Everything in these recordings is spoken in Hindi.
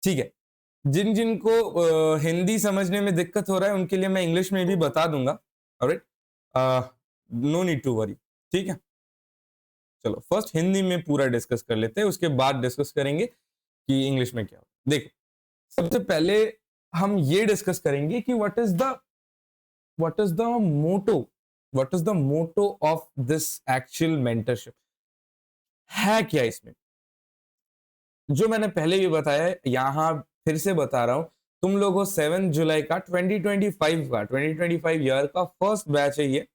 ठीक है। जिन जिनको हिंदी समझने में दिक्कत हो रहा है उनके लिए मैं इंग्लिश में भी बता दूंगा। Alright, no need to worry. ठीक है, चलो फर्स्ट हिंदी में पूरा डिस्कस कर लेते हैं, उसके बाद डिस्कस करेंगे कि इंग्लिश में क्या हो। देखो, सबसे पहले हम ये डिस्कस करेंगे कि motto what is the motto of this actual mentorship है क्या इसमें। जो मैंने पहले भी बताया है, यहां फिर से बता रहा हूं, तुम लोगों 7 जुलाई का 2025 ईयर का फर्स्ट बैच है ये,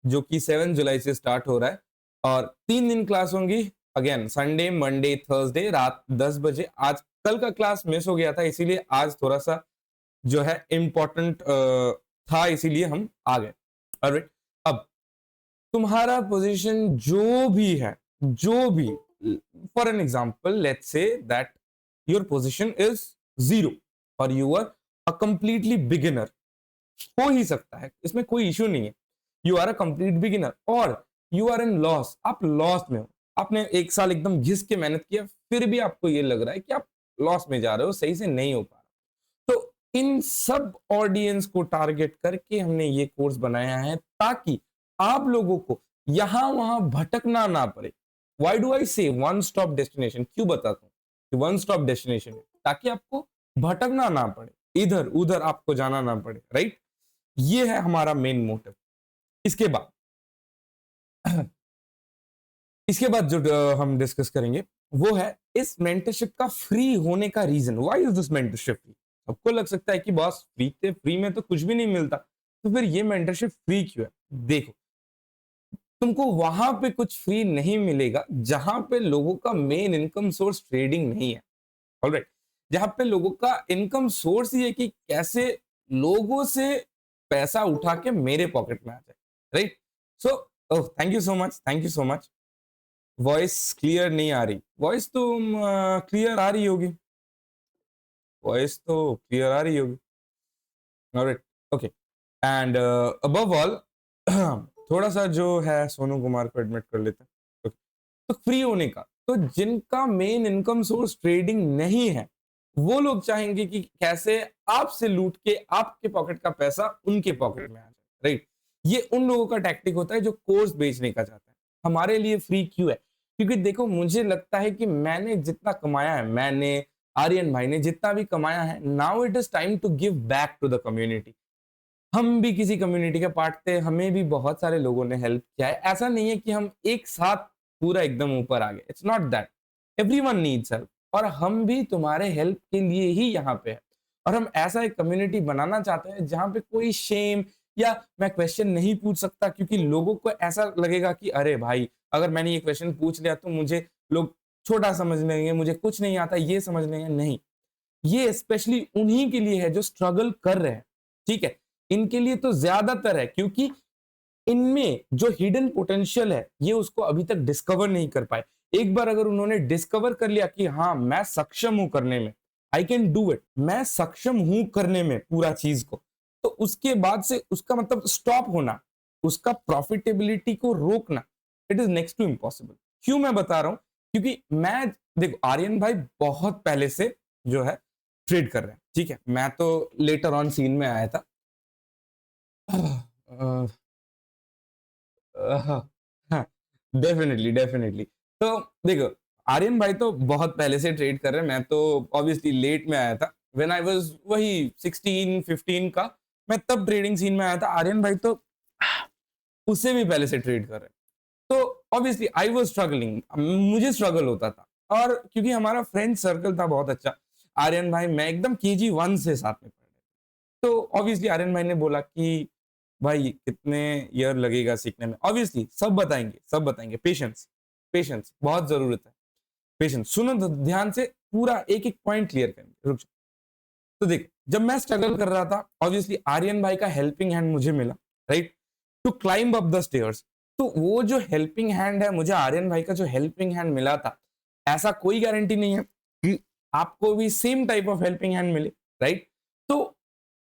जो कि 7 जुलाई से स्टार्ट हो रहा है। और 3 दिन क्लास होंगी, अगेन संडे मंडे थर्सडे रात 10 बजे। आज कल का क्लास मिस हो गया था, इसीलिए आज थोड़ा सा जो है इम्पोर्टेंट था, इसीलिए हम आ गए। ऑलराइट, अब तुम्हारा पोजीशन जो भी for an example let's say that your position is 0 और you are a completely beginner, हो ही सकता है, इसमें कोई इश्यू नहीं है। You are a complete beginner और यू आर इन लॉस, आप लॉस में हो, आपने 1 साल एकदम घिस के मेहनत किया, फिर भी आपको ये लग रहा है कि आप लॉस में जा रहे हो, सही से नहीं हो पा रहा। तो इन सब ऑडियंस को टारगेट करके हमने ये कोर्स बनाया है, ताकि आप लोगों को यहां वहां भटकना ना पड़े। वाई डू आई से वन स्टॉप डेस्टिनेशन, क्यों बताता हूँ वन स्टॉप डेस्टिनेशन है, ताकि आपको भटकना ना पड़े, इधर उधर आपको जाना ना पड़े। राइट, ये है हमारा मेन मोटिव। इसके बाद इसके बाद जो हम डिस्कस करेंगे वो है इस मेंटरशिप का फ्री होने का reason. Why is this mentorship free? सबको लग सकता है कि बॉस फ्री में तो कुछ भी नहीं मिलता, तो फिर ये मेंटरशिप फ्री क्यों है? देखो, तुमको वहां पे कुछ फ्री नहीं मिलेगा जहां पे लोगों का मेन इनकम सोर्स ट्रेडिंग नहीं है। ऑलराइट, जहां पे लोगों का इनकम सोर्स ये है कि कैसे लोगों से पैसा उठा के मेरे पॉकेट में आ जाए। Right, so thank you so much, thank you so much. Voice clear नहीं आ रही, वॉइस तो क्लियर आ रही होगी, वॉइस तो क्लियर आ रही होगी। Alright, okay, and above all थोड़ा सा जो है सोनू कुमार को एडमिट कर लेते हैं। Okay. तो फ्री होने का, तो जिनका मेन इनकम सोर्स ट्रेडिंग नहीं है, वो लोग चाहेंगे कि कैसे आपसे लूट के आपके पॉकेट का पैसा उनके पॉकेट में आ जाए। राइट, ये उन लोगों का टैक्टिक होता है जो कोर्स बेचने का चाहता है। हमारे लिए फ्री क्यों है? क्योंकि देखो, मुझे लगता है कि मैंने जितना कमाया है, मैंने आर्यन भाई ने जितना भी कमाया है, now it is time to give back to the community. हम भी किसी कम्युनिटी के पार्ट थे, हमें भी बहुत सारे लोगों ने हेल्प किया है। ऐसा नहीं है कि हम एक साथ पूरा एकदम ऊपर आ गए, it's not that. Everyone needs help, और हम भी तुम्हारे हेल्प के लिए ही यहाँ पे है। और हम ऐसा एक कम्युनिटी बनाना चाहते हैं जहां पे कोई शेम या मैं क्वेश्चन नहीं पूछ सकता, क्योंकि लोगों को ऐसा लगेगा कि अरे भाई, अगर मैंने ये क्वेश्चन पूछ लिया तो मुझे लोग छोटा समझ लेंगे, मुझे कुछ नहीं आता ये समझ लेंगे। नहीं, ये स्पेशली उन्हीं के लिए है जो स्ट्रगल कर रहे हैं। ठीक है, इनके लिए तो ज्यादातर है, क्योंकि इनमें जो हिडन पोटेंशियल है ये उसको अभी तक डिस्कवर नहीं कर पाए। एक बार अगर उन्होंने डिस्कवर कर लिया कि हाँ, मैं सक्षम हूं करने में, आई कैन डू इट, मैं सक्षम हूं करने में पूरा चीज को, तो उसके बाद से उसका मतलब स्टॉप होना, उसका प्रॉफिटेबिलिटी को रोकना, it is next to impossible. क्यों मैं बता रहा हूं? क्योंकि मैं, देखो, आर्यन भाई बहुत पहले से जो है ट्रेड कर रहे हैं। ठीक है, मैं तो लेटर ऑन सीन में आया था। हाँ, डेफिनेटली डेफिनेटली। तो देखो, आर्यन भाई तो बहुत पहले से ट्रेड कर रहे हैं, मैं तो ऑब्वियसली लेट में आया था। व्हेन आई वाज वही 16-15 का, मैं तब ट्रेडिंग सीन में आया था। आर्यन भाई तो उससे भी पहले से ट्रेड कर रहे हैं। तो ऑब्वियसली आई वाज स्ट्रगलिंग, मुझे स्ट्रगल होता था, और क्योंकि हमारा फ्रेंड सर्कल था बहुत अच्छा। आर्यन भाई मैं एकदम KG1 से साथ में पढ़ रहे, तो ऑब्वियसली आर्यन भाई ने बोला कि भाई कितने ईयर लगेगा सीखने में। ऑब्वियसली सब बताएंगे, सब बताएंगे। पेशेंस, पेशेंस बहुत जरूरत है। पेशेंस, सुनो तो ध्यान से, पूरा एक एक पॉइंट क्लियर करेंगे, रुक जाओ। तो देख, जब मैं स्ट्रगल कर रहा था, ऑब्वियसली आर्यन भाई का हेल्पिंग हैंड मुझे मिला, right, to climb up the stairs. तो वो जो हेल्पिंग हैंड है, मुझे आर्यन भाई का जो हेल्पिंग हैंड मिला था, ऐसा कोई गारंटी नहीं है कि आपको भी same type of helping hand मिले। राइट, तो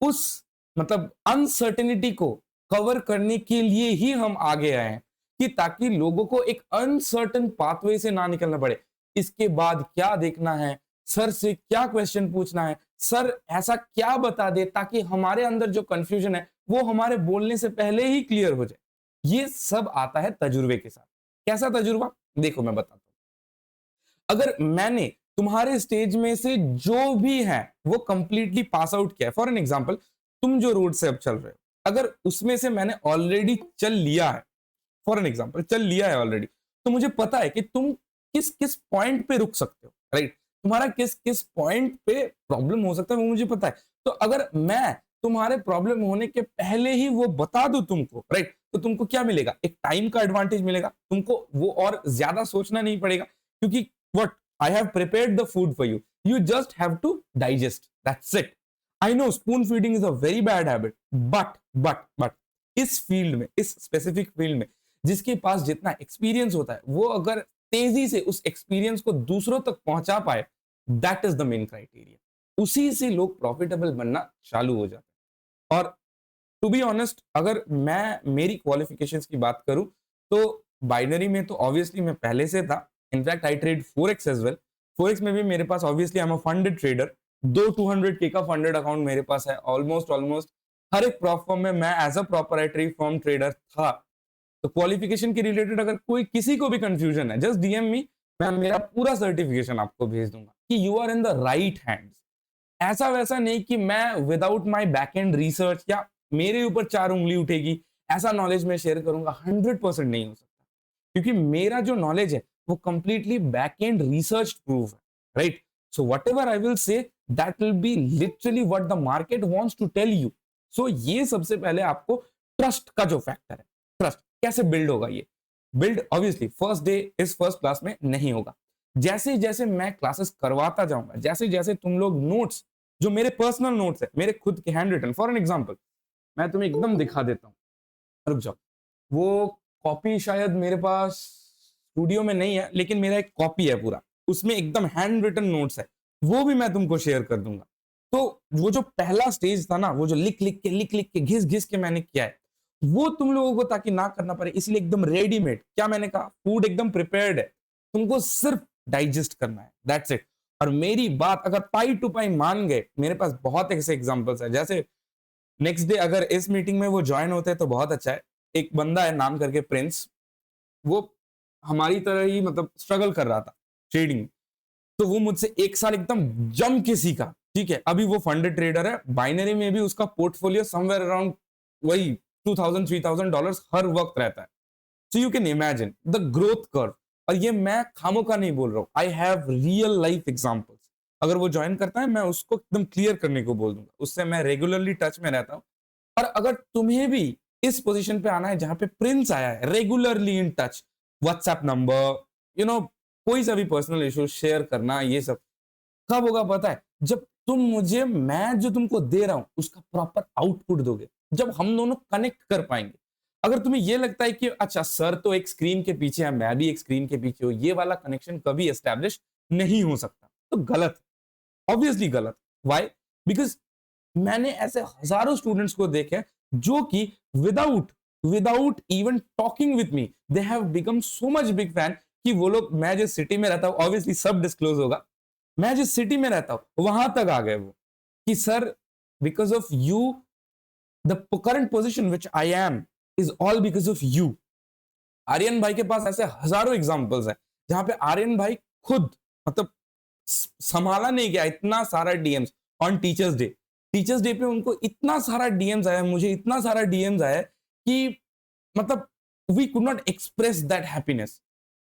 उस मतलब अनसर्टेनिटी को कवर करने के लिए ही हम आगे आए हैं, कि ताकि लोगों को एक अनसर्टन पाथवे से ना निकलना पड़े। इसके बाद क्या देखना है, सर से क्या क्वेश्चन पूछना है, सर ऐसा क्या बता दे ताकि हमारे अंदर जो कंफ्यूजन है वो हमारे बोलने से पहले ही क्लियर हो जाए। ये सब आता है तजुर्बे के साथ। कैसा तजुर्बा? देखो मैं बताता हूं। अगर मैंने तुम्हारे स्टेज में से जो भी है वो कंप्लीटली पास आउट किया है, फॉर एन एग्जांपल तुम जो रोड से अब चल रहे हो, अगर उसमें से मैंने ऑलरेडी चल लिया है, फॉर एन एग्जांपल चल लिया है ऑलरेडी, तो मुझे पता है कि तुम किस किस पॉइंट पे रुक सकते हो, राइट? तुम्हारा किस किस पॉइंट पे प्रॉब्लम हो सकता है वो मुझे पता है। तो अगर मैं तुम्हारे प्रॉब्लम होने के पहले ही वो बता दूं तुमको, राइट, तो तुमको क्या मिलेगा? एक टाइम का एडवांटेज मिलेगा, तुमको वो और ज्यादा सोचना नहीं पड़ेगा, क्योंकि what I have prepared the food for you. You just have to digest. That's it. I know spoon feeding is a very bad habit, but इस फील्ड में, इस स्पेसिफिक फील्ड में जिसके पास जितना एक्सपीरियंस होता है, वो अगर तेजी से उस एक्सपीरियंस को दूसरों तक पहुंचा पाए, that is the main criteria. उसी से लोग प्रॉफिटेबल बनना चालू हो जाते हैं। और टू बी ऑनेस्ट, अगर मैं मेरी क्वालिफिकेशंस की बात करूं तो बाइनरी में तो ऑब्वियसली मैं पहले से था। In fact I trade forex as well. Forex में भी मेरे पास obviously I am a funded trader. 200K का फंडेड अकाउंट मेरे पास है। ऑलमोस्ट हर एक प्रॉप फर्म में मैं as a proprietary firm trader था। तो क्वालिफिकेशन के रिलेटेड अगर कोई किसी को भी कंफ्यूजन है, जस्ट डीएम मी, मैं मेरा पूरा सर्टिफिकेशन आपको भेज दूंगा कि you are in the right hands. ऐसा वैसा नहीं कि मैं without my back and research या मेरे ऊपर 4 उंगली उठेगी ऐसा नॉलेज मैं शेयर करूंगा, 100% नहीं हो सकता, क्योंकि मेरा जो नॉलेज है वो completely back and research proof है, right? So whatever I will say that will be literally what the market wants to tell you. So ये सबसे पहले आपको ट्रस्ट का जो फैक्टर है, ट्रस्ट कैसे बिल्ड होगा? ये बिल्ड ऑब्वियसली फर्स्ट डे इस फर्स्ट क्लास में नहीं होगा। जैसे जैसे मैं क्लासेस करवाता जाऊंगा, जैसे जैसे तुम लोग नोट्स, जो मेरे पर्सनल नोट्स है, मेरे खुद के handwritten, for an example मैं तुम्हें एकदम दिखा देता हूँ, रुक जाओ। वो कॉपी शायद मेरे पास स्टूडियो में नहीं है, लेकिन मेरा एक कॉपी है पूरा, उसमें एकदम हैंड रिटन नोट्स है, वो भी मैं तुमको शेयर कर दूंगा। तो वो जो पहला स्टेज था ना, वो जो लिख लिख के घिस घिस के मैंने किया है, वो तुम लोगों को ताकि ना करना पड़े, इसलिए एकदम रेडीमेड, क्या मैंने कहा, फूड एकदम प्रिपेयर्ड है, तुमको सिर्फ डाइजेस्ट करना है, दैट्स इट। और मेरी बात अगर पाई टू पाई मान गए, मेरे पास बहुत ऐसे एग्जांपल्स है। जैसे नेक्स्ट डे अगर इस मीटिंग में वो ज्वाइन होते हैं तो बहुत अच्छा है। एक बंदा है नाम करके प्रिंस, वो हमारी तरह ही मतलब स्ट्रगल कर रहा था ट्रेडिंग, तो वो मुझसे 1 साल एकदम जम के सीखा, ठीक है? अभी वो फंडेड ट्रेडर है। बाइनरी में भी उसका पोर्टफोलियो समवेयर अराउंड वही $2000-3000 हर वक्त रहता है। So you can imagine the growth curve. और ये मैं खामों का नहीं बोल रहा हूं, I have real life examples. अगर वो ज्वाइन करता है मैं उसको एकदम क्लियर करने को बोल दूंगा, उससे मैं रेगुलरली टच में रहता हूं। और अगर तुम्हें भी इस पोजीशन पे आना है जहां पे प्रिंस आया है, regularly in touch, WhatsApp number, कोई सा भी पर्सनल इशू शेयर करना, ये सब कब होगा पता है? जब तुम मुझे, मैं जो तुमको दे रहा हूं उसका प्रॉपर आउटपुट दोगे, जब हम दोनों कनेक्ट कर पाएंगे। अगर तुम्हें ये लगता है कि अच्छा सर तो एक स्क्रीन के पीछे है, मैं भी एक स्क्रीन के पीछे हूं, ये वाला कनेक्शन कभी एस्टैब्लिश नहीं हो सकता, तो गलत, ऑब्वियसली गलत। व्हाई? बिकॉज मैंने ऐसे हजारों स्टूडेंट्स को देखे जो कि without without even talking with me they have become so much big fan कि वो लोग, मैं जिस सिटी में रहता हूं, ऑब्वियसली सब डिस्क्लोज होगा, मैं जिस सिटी में रहता हूं वहां तक आ गए वो कि sir because of you the current position which I am is all because of you. Aryan भाई के पास ऐसे हजारों एग्जाम्पल्स है जहां पे आर्यन भाई खुद मतलब संभाला नहीं गया इतना सारा DMs on teachers day. Teachers day पे उनको इतना सारा डीएम्स आया, मुझे इतना सारा डीएम्स आया कि मतलब we could not express that happiness.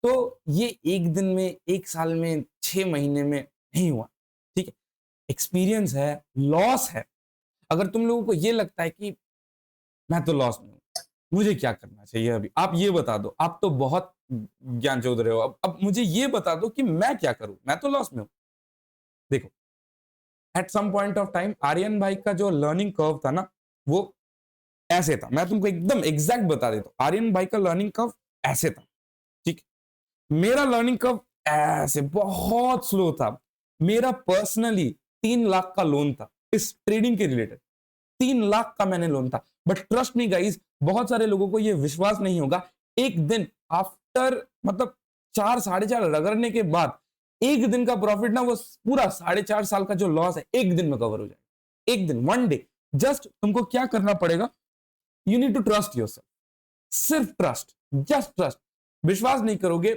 तो ये एक दिन में, एक साल में, 6 महीने में नहीं हुआ, ठीक है? एक्सपीरियंस है, लॉस है। अगर तुम लोगों को ये लगता है कि मैं तो लॉस में हूं, मुझे क्या करना चाहिए अभी, आप ये बता दो। आप तो बहुत ज्ञान चोद रहे हो। अब मुझे ये बता दो कि मैं क्या करूं, मैं तो लॉस में हूं। देखो, at some point of time Aryan भाई का जो लर्निंग कर्व था ना, वो ऐसे था। मैं तुमको एकदम एग्जैक्ट बता देता हूं, आर्यन भाई का लर्निंग कर्व ऐसे था, ठीक? मेरा लर्निंग कर्व ऐसे बहुत स्लो था। मेरा पर्सनली 3 लाख का लोन था इस ट्रेडिंग के रिलेटेड, 3 लाख का मैंने लोन था। बट ट्रस्ट मी गाइस, बहुत सारे लोगों को ये विश्वास नहीं होगा, एक दिन आफ्टर मतलब 4 साढ़े 4 रगड़ने के बाद एक दिन का प्रॉफिट ना वो पूरा 4.5 साल का जो लॉस है एक दिन में कवर हो जाएगा, एक दिन, वन डे। जस्ट तुमको क्या करना पड़ेगा, you need to trust yourself, सिर्फ ट्रस्ट, जस्ट ट्रस्ट। विश्वास नहीं करोगे,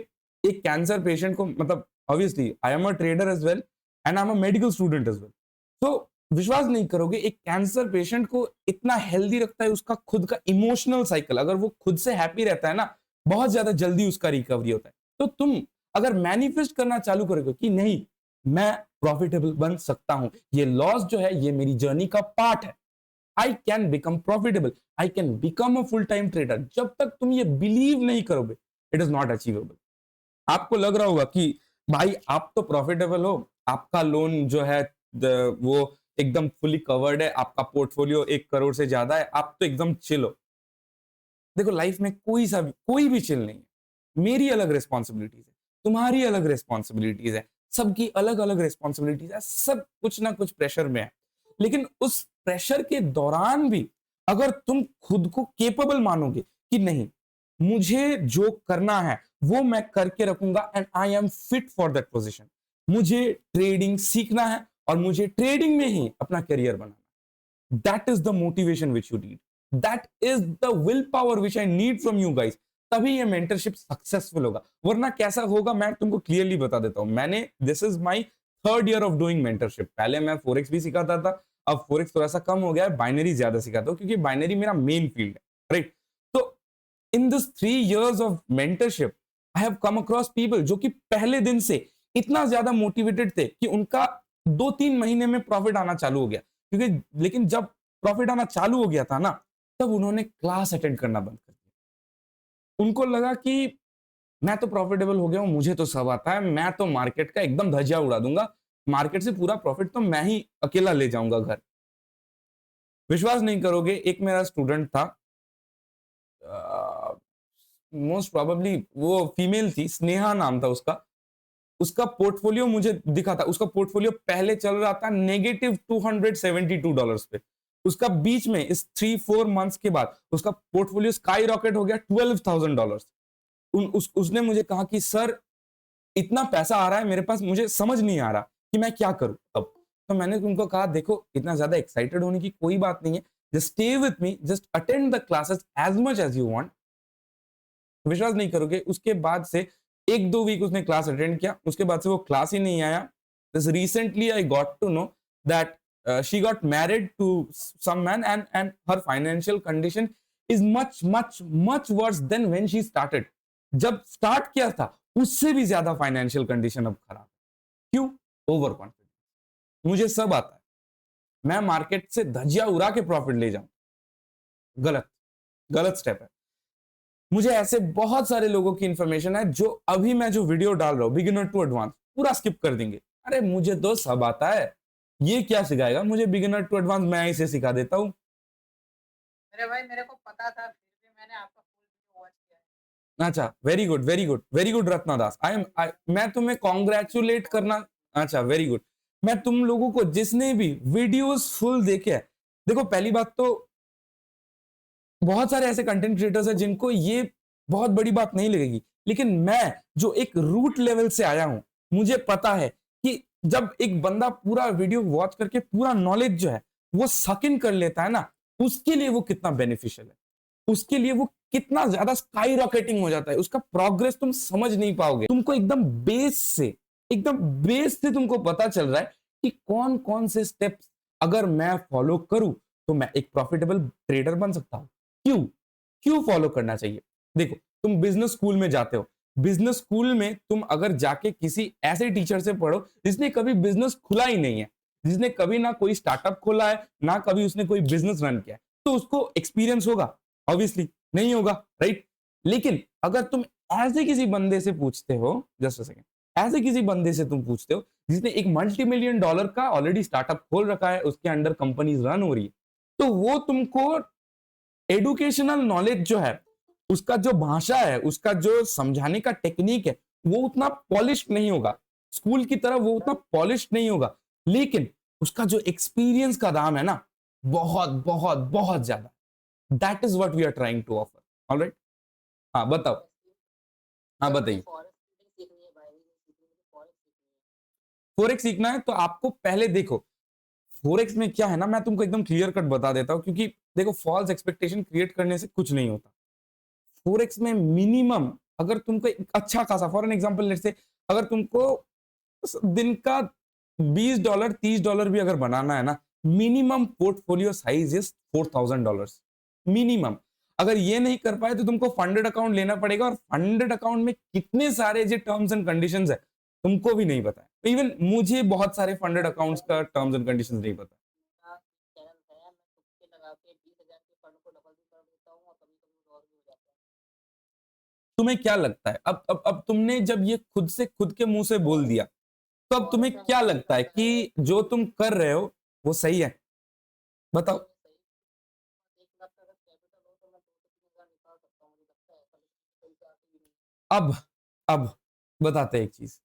एक कैंसर पेशेंट को, मतलब obviously I am a trader as well and I am a medical student as well, तो विश्वास नहीं करोगे, एक कैंसर पेशेंट को इतना हेल्दी रखता है उसका खुद का इमोशनल साइकिल। अगर वो खुद से हैप्पी रहता है ना, बहुत ज्यादा जल्दी उसका रिकवरी होता है। तो तुम अगर मैनिफेस्ट करना चालू करोगे कि नहीं, मैं प्रॉफिटेबल बन सकता हूं, ये लॉस जो है ये मेरी जर्नी का पार्ट है, I can become profitable, I can become a full time trader, जब तक तुम ये बिलीव नहीं करोगे, इट इज नॉट अचीवेबल। आपको लग रहा होगा कि भाई आप तो प्रॉफिटेबल हो, आपका लोन जो है वो एकदम फुली कवर्ड है, आपका पोर्टफोलियो 1 करोड़ से ज्यादा है, आप तो एकदम चिल हो। देखो लाइफ में कोई भी चिल नहीं है। मेरी अलग रिस्पॉन्सिबिलिटीज है, तुम्हारी अलग रिस्पॉन्सिबिलिटीज है, सबकी अलग अलग रिस्पॉन्सिबिलिटीज है, सब कुछ ना कुछ प्रेशर में है। लेकिन उस प्रेशर के दौरान भी अगर तुम खुद को केपेबल मानोगे कि नहीं, मुझे जो करना है वो मैं करके रखूंगा and I am fit for that position, मुझे ट्रेडिंग सीखना है और मुझे ट्रेडिंग में ही अपना career banana, that is the motivation which you need, that is the will power which I need from you guys. तभी ये मेंटरशिप सक्सेसफुल होगा, वरना कैसा होगा मैं तुमको क्लियरली बता देता हूं। मैंने, this is my 3rd year of doing mentorship. पहले मैं फोरेक्स भी सिखाता था, अब फोरेक्स थोड़ा सा कम हो गया है, बाइनरी ज्यादा सिखाता हूं क्योंकि बाइनरी मेरा मेन फील्ड है, राइट। तो in this 3 years of mentorship I have come across people जो कि पहले दिन से इतना ज्यादा मोटिवेटेड थे कि उनका 2-3 महीने में प्रॉफिट आना चालू हो गया। क्योंकि लेकिन जब प्रॉफिट आना चालू हो गया था ना, तब उन्होंने क्लास अटेंड करना बंद कर दिया। उनको लगा कि मैं तो प्रॉफिटेबल हो गया हूं, मुझे तो सब आता है, मैं तो मार्केट का एकदम धज्जियां उड़ा दूंगा, मार्केट से पूरा प्रॉफिट तो मैं ही अकेला ले जाऊंगा घर। विश्वास नहीं करोगे, एक मेरा स्टूडेंट था, मोस्ट प्रोबेबली वो फीमेल थी, स्नेहा नाम था उसका। उसका पोर्टफोलियो मुझे दिखा था, उसका पोर्टफोलियो पहले चल रहा था -$272 पे। उसका बीच में इस 3-4 मंथ्स के बाद उसका पोर्टफोलियो स्काई रॉकेट हो गया $12,000। उसने मुझे कहा कि सर इतना पैसा आ रहा है मेरे पास, मुझे समझ नहीं आ रहा कि मैं क्या करूं अब। तो मैंने उनको कहा देखो इतना ज्यादा एक्साइटेड होने की कोई बात नहीं है, just stay with me, just attend the classes as much as you want. विश्वास नहीं करोगे, उसके बाद से 1-2 वीक उसने क्लास अटेंड किया, उसके बाद से वो क्लास ही नहीं आया। Recently I got to know that she got married to some man and her financial condition is much much much worse than when she started. जब स्टार्ट किया था उससे भी ज्यादा फाइनेंशियल कंडीशन अब खराब है। क्यों? Over confidence. मुझे सब आता है, मैं मार्केट से धज्जियां उड़ा के प्रॉफिट ले जाऊं, गलत, गलत स्टेप है। मुझे ऐसे बहुत सारे लोगों की इंफॉर्मेशन है जो अभी मैं जो वीडियो डाल रहा हूं बिगिनर टू एडवांस पूरा स्किप कर देंगे। अरे मुझे तो सब आता है, ये क्या सिखाएगा मुझे बिगिनर टू एडवांस, मैं इसे सिखा देता हूँ। अरे भाई मेरे को पता था, फिर भी मैंने आपका फुल वीडियो वॉच किया है। अच्छा, very good very good very good Ratna Das, मैं तुम्हें कॉन्ग्रेचुलेट करना। अच्छा वेरी गुड। मैं तुम लोगों को जिसने भी वीडियोस फुल देखे है, देखो पहली बात तो बहुत सारे ऐसे कंटेंट क्रिएटर्स हैं जिनको ये बहुत बड़ी बात नहीं लगेगी, लेकिन मैं जो एक रूट लेवल से आया हूं, मुझे पता है कि जब एक बंदा पूरा वीडियो वॉच करके पूरा नॉलेज जो है वो सक इन कर लेता है ना, उसके लिए वो कितना बेनिफिशियल है, उसके लिए वो कितना ज्यादा स्काई रॉकेटिंग हो जाता है, उसका प्रोग्रेस तुम समझ नहीं पाओगे। तुमको एकदम बेस से तुमको पता चल रहा है कि कौन कौन से स्टेप्स अगर मैं फॉलो करूं तो मैं एक प्रॉफिटेबल ट्रेडर बन सकता हूं। क्यों क्यों फॉलो करना चाहिए? देखो, तुम बिजनेस स्कूल में जाते हो, बिजनेस स्कूल में तुम अगर जाके किसी ऐसे टीचर से पढ़ो जिसने कभी बिजनेस खुला ही नहीं है, जिसने कभी ना कोई स्टार्टअप खोला है ना कभी उसने कोई बिजनेस रन किया है, तो उसको एक्सपीरियंस होगा? ऑब्वियसली नहीं होगा, राइट। लेकिन अगर तुम ऐसे किसी बंदे से पूछते हो, जस्ट अ सेकंड, ऐसे किसी बंदे से तुम पूछते हो जिसने एक $multi-million का ऑलरेडी स्टार्टअप खोल रखा है, उसके अंडर कंपनीज रन हो रही है, तो वो तुमको एडुकेशनल नॉलेज जो है, उसका जो भाषा है, उसका जो समझाने का टेक्निक है, वो उतना पॉलिश नहीं होगा, स्कूल की तरह वो उतना पॉलिश नहीं होगा, लेकिन उसका जो एक्सपीरियंस का दाम है ना, बहुत बहुत बहुत ज्यादा। That is what we are trying to offer. Alright, हाँ बताओ, हाँ मुझे बताइए। फॉरेक्स ट्रेडिंग सीखनी है, बाइनरी नहीं सीखनी, मुझे फॉरेक्स सीखनी फोरेक्स सीखना है तो आपको पहले देखो फोरेक्स में क्या है ना, मैं तुमको एकदम क्लियर कट बता देता हूँ, क्योंकि देखो फॉल्स एक्सपेक्टेशन क्रिएट करने से कुछ नहीं होता। फोरेक्स में मिनिमम अगर तुमको एक अच्छा खासा, फॉर एन एग्जांपल लेट्स से, अगर तुमको दिन का $20 $30 भी अगर बनाना है ना, minimum portfolio size is $4,000 minimum. अगर ये नहीं कर पाए तो तुमको फंडेड अकाउंट लेना पड़ेगा, और फंडेड अकाउंट में कितने सारे जो टर्म्स एंड कंडीशंस है तुमको भी नहीं पता है। इवन मुझे बहुत सारे फंडेड अकाउंट्स का टर्म्स एंड कंडीशंस नहीं पता। तुम्हें क्या लगता है, अब तुमने जब ये खुद से खुद के मुंह से बोल दिया, तो अब तुम्हें क्या लगता है कि जो तुम कर रहे हो वो सही है? बताओ। अब अब बताते हैं एक चीज,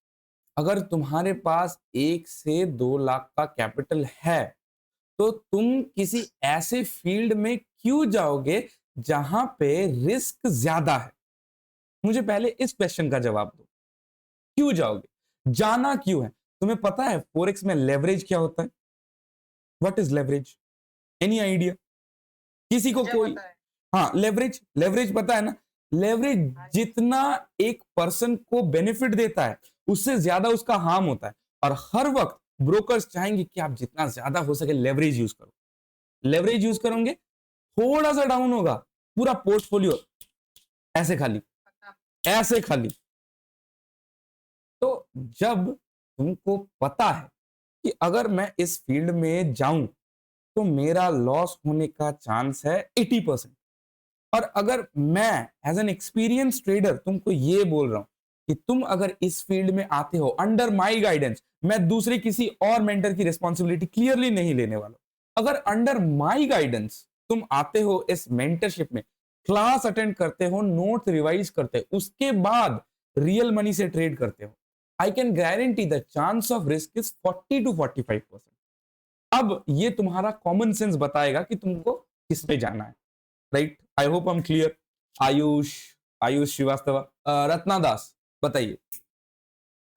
अगर तुम्हारे पास 1 से 2 लाख का कैपिटल है तो तुम किसी ऐसे फील्ड में क्यों जाओगे जहां पे रिस्क ज्यादा है? मुझे पहले इस क्वेश्चन का जवाब दो, क्यों जाओगे, जाना क्यों है? तुम्हें पता है फोरेक्स में लेवरेज क्या होता है? What is leverage? Any idea किसी को? मुझे कोई? पता है। हाँ, लेवरेज, लेवरेज पता है ना? लेवरेज हाँ जी। जितना एक पर्सन को बेनिफिट देता है उससे ज्यादा उसका हार्म होता है, और हर वक्त ब्रोकर्स चाहेंगे कि आप जितना ज्यादा हो सके लेवरेज यूज करो। लेवरेज यूज करोगे, थोड़ा सा डाउन होगा, पूरा पोर्टफोलियो ऐसे खाली, पता। ऐसे खाली। तो जब तुमको पता है कि अगर मैं इस फील्ड में जाऊं तो मेरा लॉस होने का चांस है 80%, और अगर मैं एज एन एक्सपीरियंस ट्रेडर तुमको ये बोल रहा हूं कि तुम अगर इस फील्ड में आते हो अंडर माय गाइडेंस, मैं दूसरे किसी और मेंटर की रिस्पॉन्सिबिलिटी क्लियरली नहीं लेने वाला, अगर अंडर माय गाइडेंस तुम आते हो इस मेंटरशिप में, क्लास अटेंड करते हो, नोट रिवाइज करते हो, उसके बाद रियल मनी से ट्रेड करते हो, I can guarantee the chance of risk is 40 to 45%। अब ये तुम्हारा कॉमन सेंस बताएगा कि तुमको किस पे जाना है, right? I hope I am clear. Ayush, Ayush Srivastava, Ratna Das, बताइए।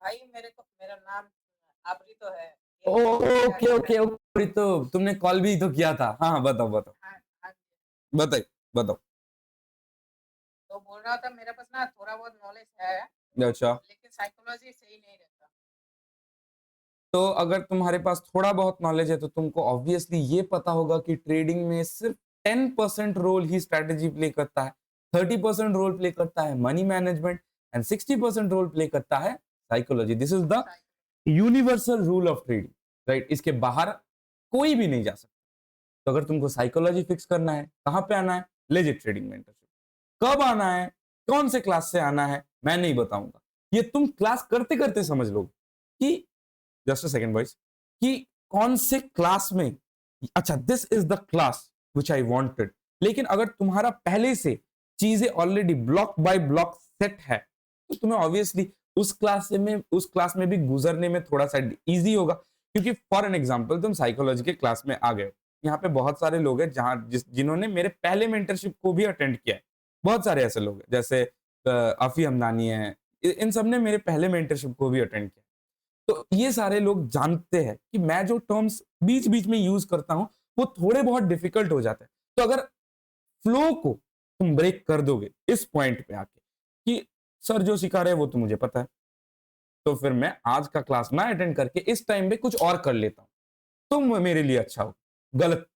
भाई मेरे को मेरा नाम आबरी तो है। ओके ओके ओके, तो तुमने कॉल भी तो किया था। हाँ हाँ, बताओ बताओ, हाँ हाँ जी। बताइए बताओ। तो बोल रहा था मेरे पास ना थोड़ा बहुत नॉलेज है, अच्छा, लेकिन साइकोलॉजी सही नहीं रहता। तो अगर तुम्हारे पास थोड़ा बहुत नॉलेज है तो तुमको ऑब्वियसली ये पता होगा कि ट्रेडिंग में सिर्फ 10% रोल ही स्ट्रैटेजी प्ले करता है, 30% रोल प्ले करता है money management, and 60% role play करता है psychology. This is the universal rule of trading, right? इसके बाहर कोई भी नहीं जा सकता। तो अगर तुमको साइकोलॉजी फिक्स करना है, कहां पे आना है? Legit trading mentorship. कब आना है, कौन से क्लास से आना है, मैं नहीं बताऊंगा, ये तुम क्लास करते करते समझ लोगे कि, जस्ट अ सेकंड बॉयज, कि कौन से क्लास में, अच्छा this is the class which I wanted. लेकिन अगर तुम्हारा पहले से चीजें already block bye block set है तो तुम्हें ऑब्वियसली उस क्लास में भी गुजरने में थोड़ा सा इजी होगा, क्योंकि फॉर एन एग्जांपल तुम साइकोलॉजी के क्लास में आ गए, यहाँ पे बहुत सारे लोग हैं जिन्होंने मेरे पहले मेंटरशिप को भी अटेंड किया है। बहुत सारे ऐसे लोग हैं, जैसे अफी हमदानी है, इन सब ने मेरे पहले मेंटरशिप को भी अटेंड किया। तो ये सारे लोग जानते हैं कि मैं जो टर्म्स बीच बीच में यूज करता हूं वो थोड़े बहुत डिफिकल्ट हो जाते हैं। तो अगर फ्लो को तुम ब्रेक कर दोगे इस पॉइंट पे आके कि सर जो सिखा रहे हैं वो तो मुझे पता है, तो फिर मैं आज का क्लास ना अटेंड करके इस टाइम पे कुछ और कर लेता हूं, तो मेरे लिए अच्छा हो। गलत,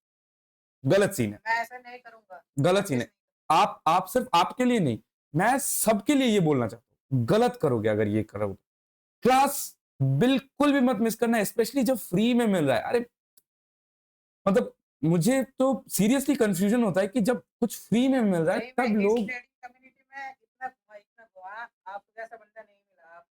गलत सीन है, मैं ऐसा नहीं करूंगा। गलत सीन है। आप सिर्फ आपके लिए नहीं, मैं सबके लिए ये बोलना चाहता हूं, गलत करोगे अगर ये करोगे। क्लास बिल्कुल भी मत मिस करना, स्पेशली जब फ्री में मिल रहा है। अरे मतलब मुझे तो सीरियसली कंफ्यूजन होता है कि जब कुछ फ्री में मिल रहा है भाई मैं तब इस लोग, ट्रेडिंग कम्युनिटी में इतना घुमा, आप जैसा बंदा नहीं मिला आप।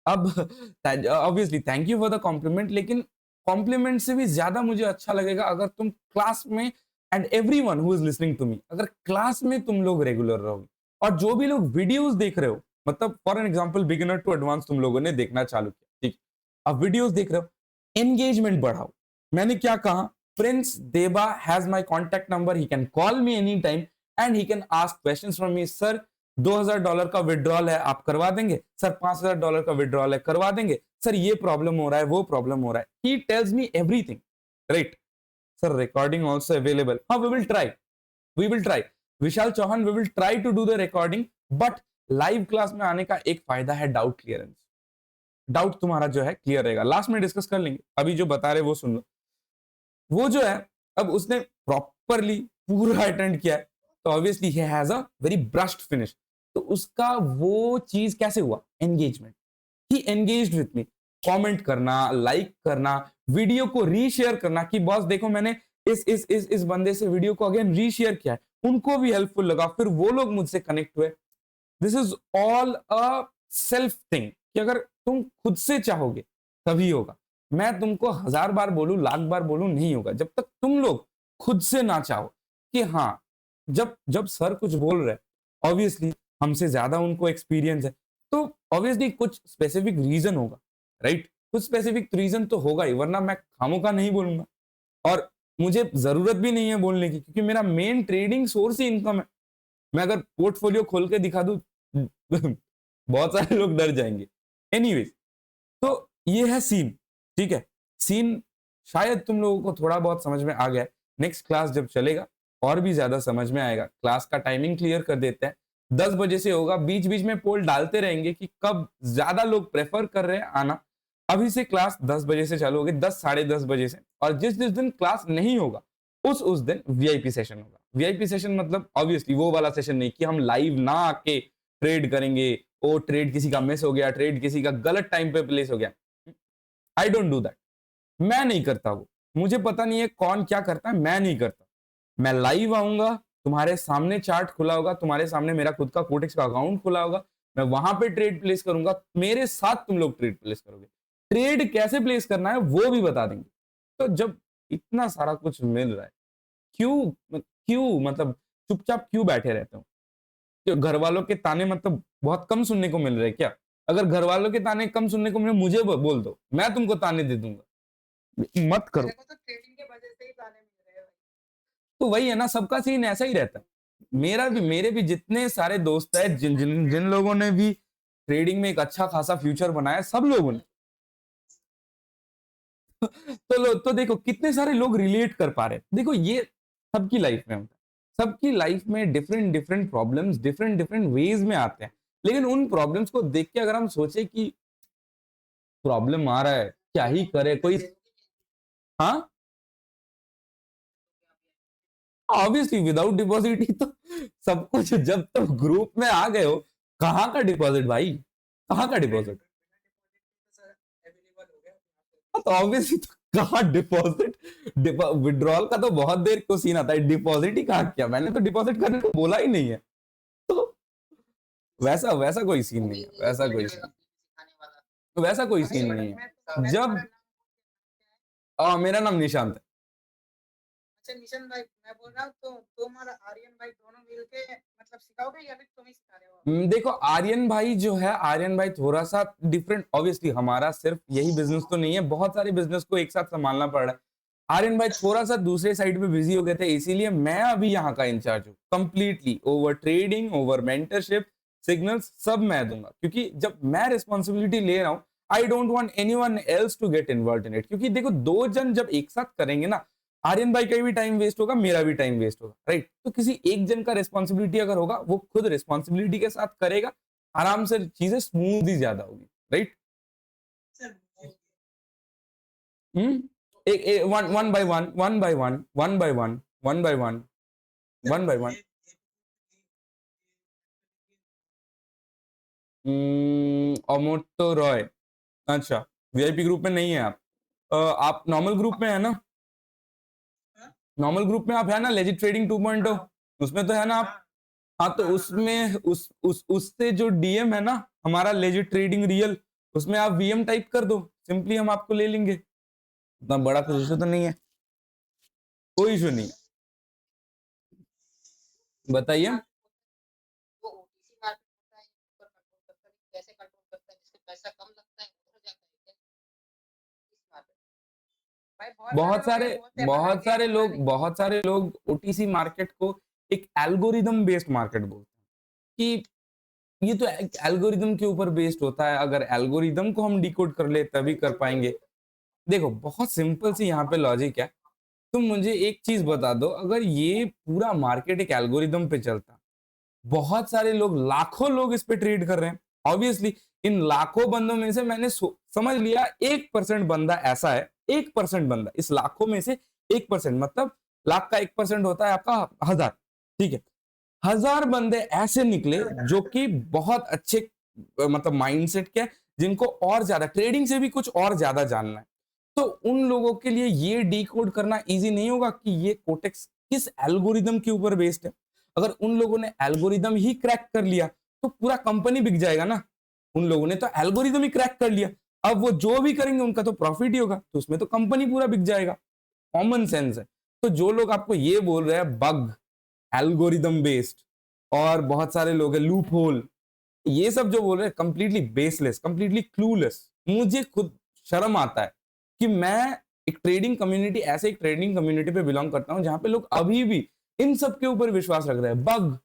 अब obviously thank you for the compliment, लेकिन कॉम्प्लीमेंट से भी ज्यादा मुझे अच्छा लगेगा अगर तुम क्लास में, and everyone who is listening to me, अगर क्लास में तुम लोग रेगुलर रहोगे, और जो भी लोग वीडियोस देख रहे हो, मतलब for an example beginner to advance तुम लोगों ने देखना चालू किया, ठीक, अब वीडियोस देख रहे हो, एंगेजमेंट बढ़ाओ। मैंने क्या कहा? प्रिंस देबा has my contact number, he can call me any time and he can ask questions from me, sir $2000 का विड्रॉल है, आप करवा देंगे सर, $5000 का विड्रॉल है, करवा देंगे सर, ये प्रॉब्लम हो रहा है, वो प्रॉब्लम हो रहा है, he tells me everything, right sir, recording also available, हाँ we will try Vishal Chauhan, we will try to do the recording, but live class में आने का एक फायदा है डाउट क्लियरेंस, डाउट तुम्हारा जो है क्लियर रहेगा, लास्ट में डिस्कस कर लेंगे, अभी जो बता रहे वो सुन लो। वो जो है अब उसने प्रॉपरली पूरा अटेंड किया है, तो obviously he has a very brushed finish, तो उसका वो चीज कैसे हुआ, engagement, he engaged with me, comment करना, लाइक करना, वीडियो को रीशेयर करना कि बॉस देखो मैंने इस बंदे से वीडियो को अगेन रीशेयर किया है, उनको भी हेल्पफुल लगा, फिर वो लोग मुझसे कनेक्ट हुए। This is all a self thing कि अगर तुम खुद से चाहोगे तभी होगा, मैं तुमको 1000 बार बोलूं, लाख बार बोलूं, नहीं होगा जब तक तुम लोग खुद से ना चाहो कि हाँ, जब जब सर कुछ बोल रहे हैं ऑब्वियसली हमसे ज्यादा उनको एक्सपीरियंस है, तो ऑब्वियसली कुछ स्पेसिफिक रीजन होगा, राइट, कुछ स्पेसिफिक रीजन तो होगा ही, वरना मैं खामों का नहीं बोलूंगा, और मुझे जरूरत भी नहीं है बोलने की, क्योंकि मेरा मेन ट्रेडिंग सोर्स ही इनकम है। मैं अगर पोर्टफोलियो खोल के दिखा दूं बहुत सारे लोग डर जाएंगे। एनीवेज, तो ये है सीन, ठीक है, सीन शायद तुम लोगों को थोड़ा बहुत समझ में आ गया है, नेक्स्ट क्लास जब चलेगा और भी ज्यादा समझ में आएगा। क्लास का टाइमिंग क्लियर कर देते हैं, 10 बजे से होगा, बीच बीच में पोल डालते रहेंगे कि कब ज्यादा लोग प्रेफर कर रहे हैं आना। अभी से क्लास 10 बजे से चालू होगी, 10 साढ़े 10 बजे से, और जिस जिस दिन क्लास नहीं होगा उस दिन वीआईपी सेशन होगा। वीआईपी सेशन मतलब ऑब्वियसली वो वाला सेशन नहीं कि हम लाइव ना आके ट्रेड करेंगे, ओ ट्रेड किसी का मिस हो गया, ट्रेड किसी का गलत टाइम पे प्लेस हो गया, आई डोंट डू दैट, मैं नहीं करता वो, मुझे पता नहीं है कौन क्या करता है, मैं नहीं करता। मैं लाइव आऊंगा, तुम्हारे सामने चार्ट खुला होगा, तुम्हारे सामने मेरा खुद का कोटेक्स का अकाउंट खुला होगा, मैं वहां पे ट्रेड प्लेस करूंगा, मेरे साथ तुम लोग ट्रेड प्लेस करोगे, ट्रेड कैसे प्लेस करना है वो भी बता देंगे। तो जब इतना सारा कुछ मिल रहा है, क्यों मतलब चुपचाप क्यों बैठे रहते हो? कि घर वालों के ताने मतलब बहुत कम सुनने को मिल रहे हैं क्या? अगर घर वालों के ताने कम सुनने को मिले, मुझे बोल दो, मैं तुमको ताने दे दूंगा, मत करो। मेरे को तो ट्रेडिंग के वजह से ही गाने मिल रहे हैं भाई। तो वही है ना, सबका सीन ऐसा ही रहता है। मेरे भी जितने सारे दोस्त हैं, जिन जिन जिन लोगों ने भी ट्रेडिंग में एक अच्छा खासा फ्यूचर बनाया, सब लोगों ने तो देखो कितने सारे लोग रिलेट कर पा रहे हैं। देखो ये सबकी लाइफ में होता है, सबकी लाइफ में different different problems different different ways में आते हैं, लेकिन उन प्रॉब्लम्स को देख के अगर हम सोचे कि प्रॉब्लम आ रहा है, क्या ही करे कोई, हाँ ऑब्वियसली विदाउट डिपॉजिट ही तो सब कुछ, जब तक ग्रुप में आ गए हो, कहाँ का डिपॉजिट भाई, कहाँ का डिपॉजिट, अवेलेबल हो गया तो ऑब्वियसली तो कहाँ डिपॉजिट, विड्रॉल का तो बहुत देर को सीन आता है, डिपॉजिट ही कहाँ किया, मैंने तो डिपॉजिट करने को बोला ही नहीं है, तो वैसा वैसा कोई सीन नहीं है, वैसा कोई सीन, सिखाने वाला। वैसा कोई भाई सीन बट नहीं मैं है। तुम्हारा जब नाम क्या है? मेरा नाम निशांत है। अच्छा निशन भाई, मैं बोल रहा हूँ तो तुम और आर्यन भाई दोनों मिलके मतलब सिखाओगे या फिर तुम ही सिखा रहे हो? देखो आर्यन भाई जो है, आर्यन भाई थोड़ा सा डिफरेंट, ऑब्वियसली हमारा सिर्फ यही बिजनेस तो नहीं है, बहुत सारे बिजनेस को एक साथ संभालना पड़ रहा है। आर्यन भाई थोड़ा सा दूसरे साइड पे बिजी हो गए थे, इसीलिए मैं अभी यहाँ का इंचार्ज हूँ, completely over trading, over mentorship, signals सब मैं दूंगा, क्योंकि जब मैं रिस्पॉन्सिबिलिटी ले रहा हूँ, I don't want anyone else to get involve in it, क्योंकि देखो दो जन जब एक साथ करेंगे ना, आर्यन भाई का भी टाइम वेस्ट होगा, मेरा भी टाइम वेस्ट होगा, राइट, तो किसी एक जन का रिस्पॉन्सिबिलिटी अगर होगा, वो खुद रिस्पॉन्सिबिलिटी के साथ करेगा, आराम से चीजें स्मूथ ही ज्यादा होगी, राइट। एक one one by one, one by one, one by one, one by one, one by वन। ओमोटो रॉय, अच्छा वीआईपी ग्रुप में नहीं है आप, आप नॉर्मल ग्रुप में है ना, नॉर्मल ग्रुप में आप है ना, लेजिट ट्रेडिंग 2.0, उसमें तो है ना आप, हाँ तो उसमें उस उससे जो डीएम है ना, हमारा लेजिट ट्रेडिंग रियल, उसमें आप वीएम टाइप कर दो, सिंपली हम आपको ले लेंगे, इतना बड़ा कुछ इशू तो नहीं है, कोई इशू नहीं है, बताइए। वो ओटीसी मार्केट होता है, ऊपर कंट्रोल करता है, कैसे कंट्रोल करता है, जिससे पैसा कम लगता है उधर जाता है क्या? इस मार्केट भाई बहुत सारे लोग बहुत सारे लोग ओटीसी मार्केट को एक एल्गोरिदम बेस्ड मार्केट बोलते हैं, कि ये तो एक एल्गोरिदम के ऊपर बेस्ड होता है, अगर एल्गोरिदम को हम डिकोड कर ले तभी कर पाएंगे। देखो बहुत सिंपल सी यहाँ पे लॉजिक है। तुम मुझे एक चीज बता दो, अगर ये पूरा मार्केट एक एल्गोरिदम पे चलता, बहुत सारे लोग, लाखों लोग इस पे ट्रेड कर रहे हैं, ऑब्वियसली इन लाखों बंदों में से मैंने समझ लिया 1% बंदा ऐसा है, 1% बंदा इस लाखों में से 1%, मतलब लाख का 1% होता है आपका 1000, ठीक है। 1000 बंदे ऐसे निकले जो कि बहुत अच्छे मतलब माइंडसेट के, जिनको और ज्यादा ट्रेडिंग से भी कुछ और ज्यादा जानना है। तो उन लोगों के लिए ये डिकोड करना इजी नहीं होगा कि ये कोटेक्स किस एल्गोरिदम के ऊपर बेस्ड है। अगर उन लोगों ने एल्गोरिदम ही क्रैक कर लिया तो पूरा कंपनी बिक जाएगा ना। उन लोगों ने तो एल्गोरिदम ही क्रैक कर लिया, अब वो जो भी करेंगे उनका तो प्रॉफिट ही होगा, तो उसमें तो कंपनी पूरा बिक जाएगा। कॉमन सेंस है। तो जो लोग आपको ये बोल रहे हैं बग, एल्गोरिदम बेस्ड, और बहुत सारे लोग हैं लूप होल, ये सब जो बोल रहे हैं कंप्लीटली बेसलेस, कंप्लीटली क्लूलेस। मुझे खुद शर्म आता है कि मैं एक ट्रेडिंग कम्युनिटी, ऐसे एक ट्रेडिंग कम्युनिटी पे बिलोंग करता हूं जहां पे लोग अभी भी इन सब के ऊपर विश्वास रख रहे हैं। बग,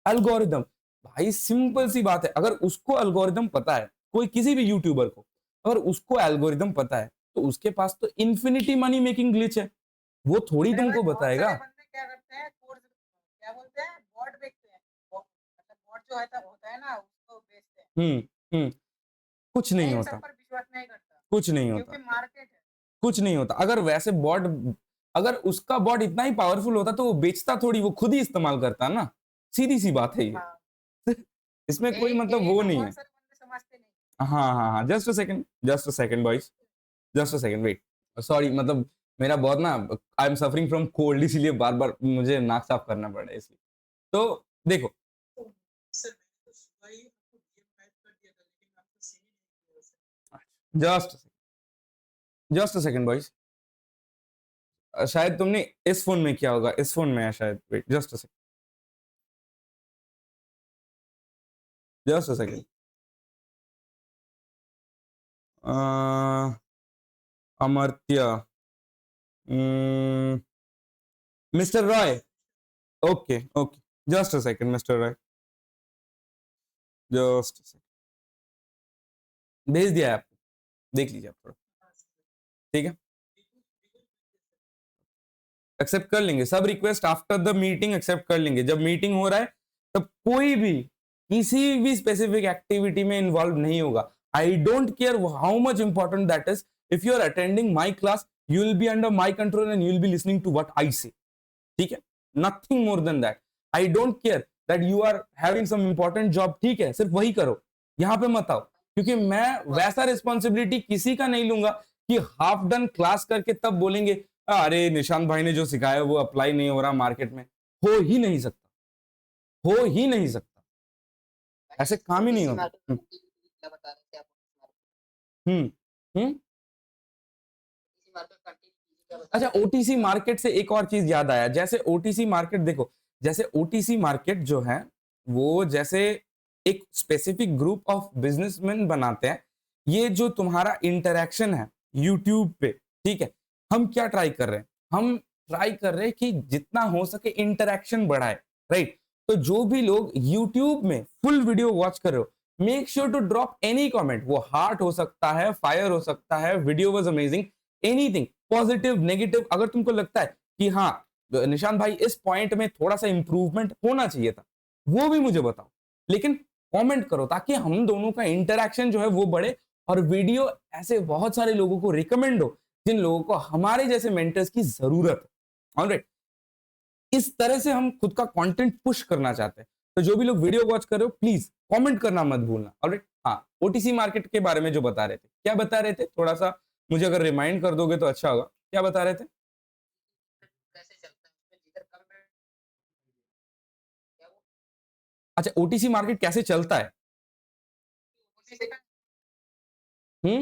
एल्गोरिदम, भाई सिंपल सी बात है, अगर उसको एल्गोरिदम पता है, कोई किसी भी यूट्यूबर को अगर उसको एल्गोरिदम पता है तो उसके पास तो इन्फिनिटी मनी मेकिंग ग्लिच है, वो थोड़ी अरे तुमको भाई बहुत बताएगा। सारे बंदे क्या करते हैं, कोर्स क्या बोलते हैं, बॉट बेचते हैं। मतलब बॉट जो होता है ना, उसको बेचते हैं। हम्म, कुछ मैं नहीं इन सब होता, पर विश्वास नहीं करता, कुछ नहीं होता, क्योंकि मार्केट है। कुछ नहीं होता। अगर वैसे बॉट, अगर उसका बॉट इतना ही पावरफुल होता तो वो बेचता थोड़ी, वो खुद ही इस्तेमाल करता ना। सीधी सी बात है ये। हाँ, इसमें कोई मतलब यही वो तो नहीं है। बहुत सारे बंदे समझते नहीं। हाँ हाँ हाँ, just a second, just a second boys, just a second wait. Sorry, मतलब मेरा बहुत ना, I am suffering from cold, इसीलिए बार बार मुझे नाक साफ करना पड़ रहा है इसलिए। तो देखो, सर मैंने तो सुबह ही आपको डीएम टाइप कर दिया था, लेकिन आपको सीन ही नहीं किया sir. Just just a second boys, शायद तुमने इस फोन में किया होगा, इस फोन में है शायद, wait just a second, just a second. Amartya, mister Roy, okay okay, just a second mister Roy, just भेज दिया है आपको, देख लीजिए आप थोड़ा, ठीक है। एक्सेप्ट कर लेंगे सब request after the meeting, accept कर लेंगे। जब मीटिंग हो रहा है तब कोई भी किसी भी स्पेसिफिक एक्टिविटी में इन्वॉल्व नहीं होगा। I don't care how much important that is, if you are attending my class you will be under my control and you will be listening to what I say, ठीक है, nothing more than that. I don't care that you are having some important job, ठीक है, सिर्फ वही करो, यहां पे मत आओ, क्योंकि मैं वैसा रिस्पॉन्सिबिलिटी किसी का नहीं लूंगा कि हाफ डन क्लास करके तब बोलेंगे अरे निशांत भाई ने जो सिखाया वो अप्लाई नहीं हो रहा मार्केट में। हो ही नहीं सकता, हो ही नहीं सकता, ऐसे काम ही नहीं ओटीसी होता। मार्केट में क्या बता रहे थे आप? हम्म हम्म। ओटीसी मार्केट कंटिन्यू क्या बता अच्छा, रहे थे? ओटीसी मार्केट से एक और चीज याद आया, जैसे ओटीसी मार्केट देखो, जैसे ओटीसी मार्केट जो है वो जैसे एक स्पेसिफिक ग्रुप ऑफ बिजनेसमैन बनाते हैं। ये जो तुम्हारा इंटरेक्शन है यूट्यूब पे, ठीक है, हम क्या ट्राई कर रहे हैं, हम ट्राई कर रहे हैं कि जितना हो सके इंटरेक्शन बढ़ाए, राइट। तो जो भी लोग यूट्यूब में फुल वीडियो वॉच कर रहे हो, make sure to drop any comment, वो हार्ट हो सकता है, फायर हो सकता है, video was amazing, anything, positive negative. अगर तुमको लगता है कि हाँ निशांत भाई इस पॉइंट में थोड़ा सा इंप्रूवमेंट होना चाहिए था, वो भी मुझे बताओ, लेकिन कमेंट करो ताकि हम दोनों का इंटरेक्शन जो है वो बढ़े, और वीडियो ऐसे बहुत सारे लोगों को रिकमेंड हो जिन लोगों को हमारे जैसे मेंटर्स की जरूरत है। ऑलराइट, इस तरह से हम खुद का कंटेंट पुश करना चाहते हैं। तो जो भी लोग वीडियो वॉच कर रहे हो प्लीज कमेंट करना मत भूलना। ऑलराइट, हाँ, ओटीसी मार्केट के बारे में जो बता रहे थे, क्या बता रहे थे, थोड़ा सा मुझे अगर रिमाइंड कर दोगे तो अच्छा होगा, क्या बता रहे थे। कैसे चलता है उसमें, जिधर कम क्या वो अच्छा, ओटीसी मार्केट कैसे चलता है। ओटीसी का हम्म,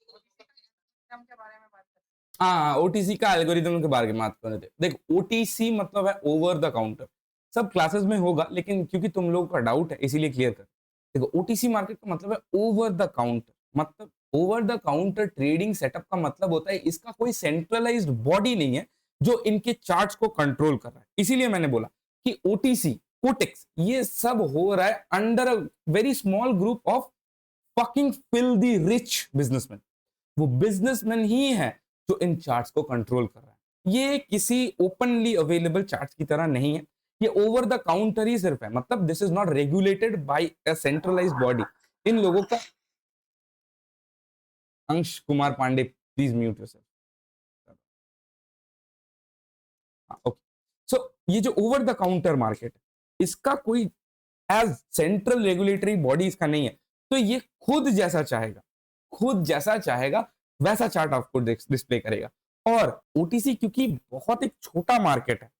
एल्गोरिथम के बारे में बात करते हाँ, ओटीसी का एल्गोरिदम के बारे में बात कर रहे थे। देखो ओटीसी मतलब है ओवर द काउंटर, सब क्लासेस में होगा लेकिन क्योंकि तुम लोगों का डाउट है इसीलिए क्लियर कर। देखो ओटीसी मार्केट का मतलब है ओवर द काउंटर, मतलब over the counter trading setup का मतलब होता है इसका कोई सेंट्रलाइज्ड बॉडी नहीं है जो इनके चार्ट्स को कंट्रोल कर रहा है। इसीलिए मैंने बोला कि ओटीसी कोटेक्स, ये सब हो रहा है under a very small group of fucking filthy rich businessman. वो बिजनेसमैन ही है जो इन चार्ट्स को कंट्रोल कर रहा है। ये किसी ओपनली अवेलेबल चार्ट्स की तरह नहीं है, ये ओवर द काउंटर ही सिर्फ है, मतलब this is not regulated by a centralised body. इन लोगों का Ansh Kumar Pandey please mute yourself. Okay, so ये जो ओवर द काउंटर मार्केट है, इसका कोई एज सेंट्रल रेगुलेटरी बॉडी इसका नहीं है, तो ये खुद जैसा चाहेगा वैसा चार्ट आपको डिस्प्ले करेगा। और ओटीसी क्योंकि बहुत एक छोटा मार्केट है,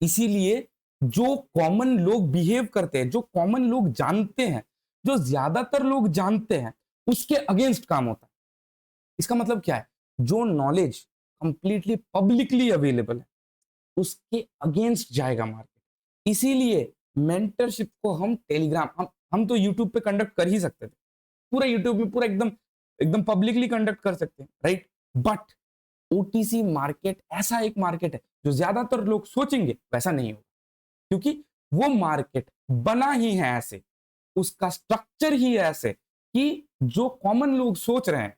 इसीलिए जो कॉमन लोग बिहेव करते हैं, जो कॉमन लोग जानते हैं, जो ज्यादातर लोग जानते हैं, उसके अगेंस्ट काम होता है। इसका मतलब क्या है, जो नॉलेज कंप्लीटली पब्लिकली अवेलेबल है उसके अगेंस्ट जाएगा मार्केट। इसीलिए मेंटरशिप को हम टेलीग्राम, हम तो यूट्यूब पे कंडक्ट कर ही सकते थे, पूरा यूट्यूब में पूरा एकदम एकदम पब्लिकली कंडक्ट कर सकते हैं, राइट। बट ओटीसी मार्केट ऐसा एक मार्केट है जो ज्यादातर लोग सोचेंगे वैसा नहीं होगा, क्योंकि वो मार्केट बना ही है ऐसे, उसका स्ट्रक्चर ही है ऐसे कि जो कॉमन लोग सोच रहे हैं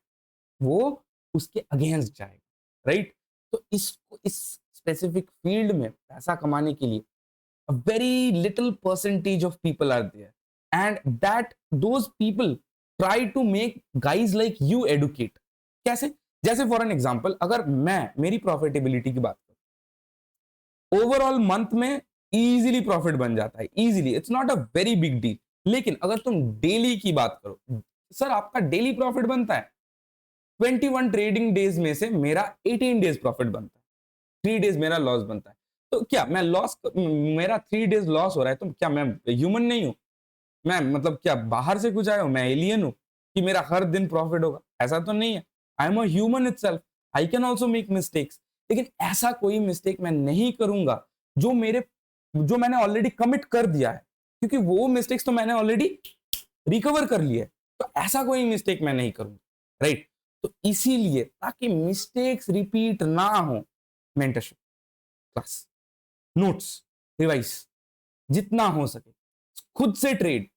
वो उसके अगेंस्ट जाएगा, राइट। तो इसको इस स्पेसिफिक फील्ड में पैसा कमाने के लिए a very little percentage of people are there, and that those people try to make guys like you educate। कैसे? जैसे फॉर एन एग्जांपल, अगर मेरी प्रॉफिटेबिलिटी की बात करूं, ओवरऑल मंथ में इजीली प्रॉफिट बन जाता है, easily, it's not a very big deal. लेकिन अगर तुम डेली की बात करो, सर आपका डेली प्रॉफिट बनता है, 21 ट्रेडिंग डेज में से मेरा 18 डेज प्रॉफिट बनता है, 3 डेज मेरा लॉस बनता है। तो क्या मैं मेरा 3 डेज लॉस हो रहा है, तो क्या मैं ह्यूमन नहीं हूं? मैं मतलब क्या बाहर से कुछ आया हूं, मैं एलियन हूं कि मेरा हर दिन प्रॉफिट होगा? ऐसा तो नहीं है। आई am a human itself, I can also make mistakes. लेकिन ऐसा कोई मिस्टेक मैं नहीं करूंगा जो मैंने ऑलरेडी कमिट कर दिया है, क्योंकि वो मिस्टेक्स तो मैंने ऑलरेडी रिकवर कर लिया है। तो ऐसा कोई मिस्टेक मैं नहीं करूंगा, राइट। तो इसीलिए ताकि मिस्टेक्स रिपीट ना हो, मेंटरशिप क्लास, नोट्स, रिवाइज, जितना हो सके खुद से ट्रेड।